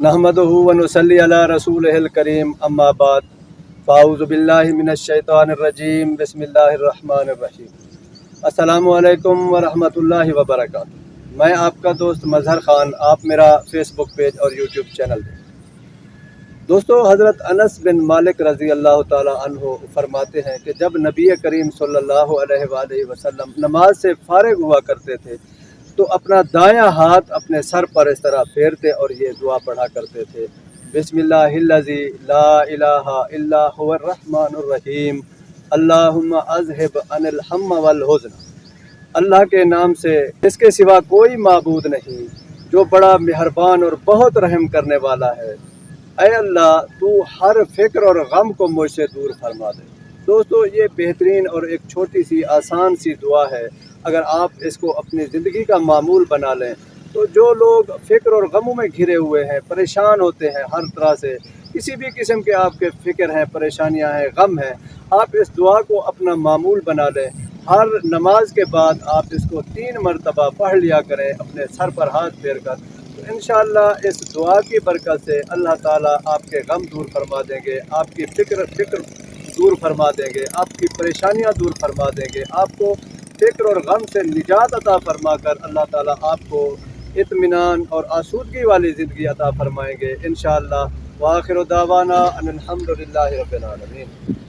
नहमदुहु व नुसल्ली अला रसूलिहिल करीम अम्मा बाद फ़ाऊज़ु बिल्लाहि मिनश शैतानिर रजीम बिस्मिल्लाहिर रहमानिर रहीम। अस्सलामु अलैकुम व रहमतुल्लाहि व बरकातुहू। मैं आपका दोस्त मज़हर ख़ान, आप मेरा फ़ेसबुक पेज और यूट्यूब चैनल देखें। दोस्तों, हज़रत अनस बिन मालिक रज़ी अल्लाह ताला अन्हु फरमाते हैं कि जब नबी करीम सल्लल्लाहु अलैहि वसल्लम नमाज से फ़ारिग हुआ करते थे तो अपना दायां हाथ अपने सर पर इस तरह फेरते और ये दुआ पढ़ा करते थे, बिस्मिल्लाहिल्लज़ी ला इलाहा इल्ला हुवर रहमानुर रहीम, अल्लाहुम्मा अज़हिब अनिल हम्म वल हुज़्न। अल्लाह के नाम से इसके सिवा कोई माबूद नहीं जो बड़ा मेहरबान और बहुत रहम करने वाला है। ऐ अल्लाह, तू हर फिक्र और गम को मुझसे दूर फरमा दे। दोस्तों, ये बेहतरीन और एक छोटी सी आसान सी दुआ है। अगर आप इसको अपनी ज़िंदगी का मामूल बना लें तो जो लोग फ़िक्र और गमों में घिरे हुए हैं, परेशान होते हैं हर तरह से, किसी भी किस्म के आपके फ़िक्र हैं, परेशानियां हैं, गम हैं, आप इस दुआ को अपना मामूल बना लें। हर नमाज के बाद आप इसको 3 मरतबा पढ़ लिया करें अपने सर पर हाथ फेर कर। तो इंशाअल्लाह इस दुआ की बरकत से अल्लाह ताला आपके गम दूर फरमा देंगे, आपकी फ़िक्र दूर फरमा देंगे, आपकी परेशानियां दूर फरमा देंगे, आपको फ़िक्र और गम से निजात अता फरमा कर अल्लाह ताला आपको इत्मीनान और आसूदगी वाली ज़िंदगी अता फरमाएंगे इंशाअल्लाह। व आखिरु दावाना अनिल हम्दुलिल्लाहि रब्बिल आलमीन।